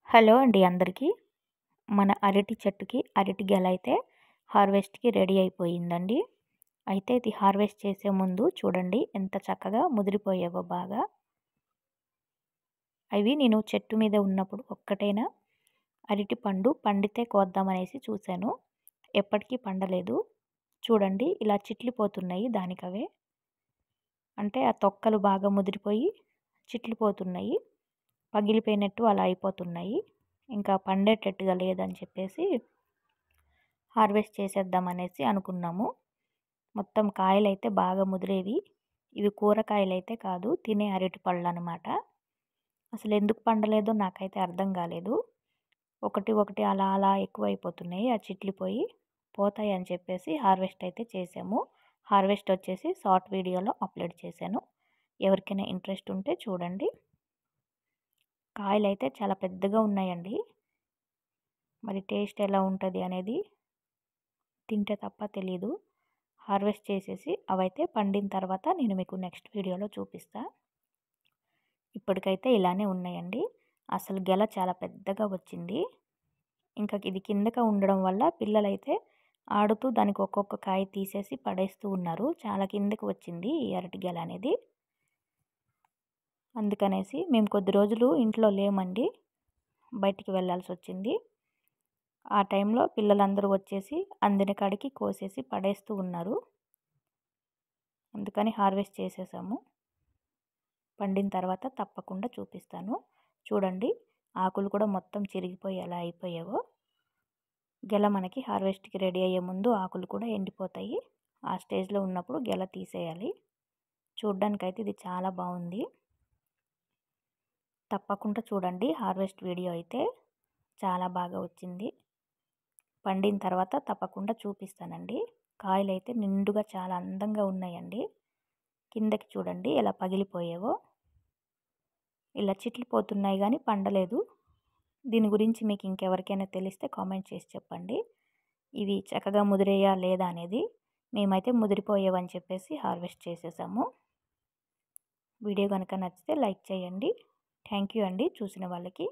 Hello అండి అందరికీ. మన అరటి చెట్టుకి అరటి గెల అయితే హార్వెస్ట్‌కి రెడీ అయిపోయిందండి. అయితే ఇది హార్వెస్ట్ చేసే ముందు చూడండి ఎంత చక్కగా ముదిరిపోయావో బాగా. అవి నేను చెట్టు మీద ఉన్నప్పుడు ఒక్కటైనా అరటి పండు పండితే కోద్దామనేసి చూశాను. ఎప్పటికీ పండలేదు. చూడండి ఇలా చిట్లిపోతున్నాయి దానికవే. అంటే ఆ తొక్కలు బాగా ముదిరిపోయి చిట్లిపోతున్నాయి. పగిలిపోయినట్టు అలా అయిపోతున్నాయి. ఇంకా పండేటట్టుగా లేదని చెప్పేసి హార్వెస్ట్ చేసేద్దామనేసి అనుకున్నాము. మొత్తం కాయలైతే బాగా ముదిరేవి. ఇవి కూరకాయలైతే కాదు, తినే అరటి పళ్ళనమాట. అసలు ఎందుకు పండలేదో నాకైతే అర్థం కాలేదు. ఒకటి ఒకటి అలా అలా ఎక్కువైపోతున్నాయి. ఆ చిట్లిపోయి పోతాయి అని చెప్పేసి హార్వెస్ట్ అయితే చేసాము. హార్వెస్ట్ వచ్చేసి షార్ట్ వీడియోలో అప్లోడ్ చేశాను. ఎవరికైనా ఇంట్రెస్ట్ ఉంటే చూడండి. కాయలైతే చాలా పెద్దగా ఉన్నాయండి. మరి టేస్ట్ ఎలా ఉంటుంది అనేది తింటే తప్ప తెలీదు. హార్వెస్ట్ చేసేసి అవైతే పండిన తర్వాత నేను మీకు నెక్స్ట్ వీడియోలో చూపిస్తా. ఇప్పటికైతే ఇలానే ఉన్నాయండి. అసలు గెల చాలా పెద్దగా వచ్చింది. ఇంకా ఇది కిందగా ఉండడం వల్ల పిల్లలైతే ఆడుతూ దానికి ఒక్కొక్క కాయ తీసేసి పడేస్తూ ఉన్నారు. చాలా కిందకి వచ్చింది ఈ అరటి గెల అనేది. అందుకనేసి మేము కొద్ది రోజులు ఇంట్లో లేమండి, బయటికి వెళ్ళాల్సి వచ్చింది. ఆ టైంలో పిల్లలందరూ వచ్చేసి అందిన కాడికి కోసేసి పడేస్తూ ఉన్నారు. అందుకని హార్వెస్ట్ చేసేసాము. పండిన తర్వాత తప్పకుండా చూపిస్తాను. చూడండి ఆకులు కూడా మొత్తం చిరిగిపోయి ఎలా అయిపోయావో. గెల మనకి హార్వెస్ట్కి రెడీ అయ్యే ముందు ఆకులు కూడా ఎండిపోతాయి. ఆ స్టేజ్లో ఉన్నప్పుడు గెల తీసేయాలి. చూడ్డానికైతే ఇది చాలా బాగుంది. తప్పకుండా చూడండి హార్వెస్ట్ వీడియో అయితే చాలా బాగా వచ్చింది. పండిన తర్వాత తప్పకుండా చూపిస్తానండి. కాయలు అయితే నిండుగా చాలా అందంగా ఉన్నాయండి. కిందకి చూడండి ఎలా పగిలిపోయావో. ఇలా చిట్లిపోతున్నాయి కానీ పండలేదు. దీని గురించి మీకు ఇంకెవరికైనా తెలిస్తే కామెంట్ చేసి చెప్పండి. ఇవి చక్కగా ముదిరేయా లేదా అనేది. మేమైతే ముదిరిపోయేవని చెప్పేసి హార్వెస్ట్ చేసేసాము. వీడియో కనుక నచ్చితే లైక్ చేయండి. థ్యాంక్ యూ అండి చూసిన వాళ్ళకి.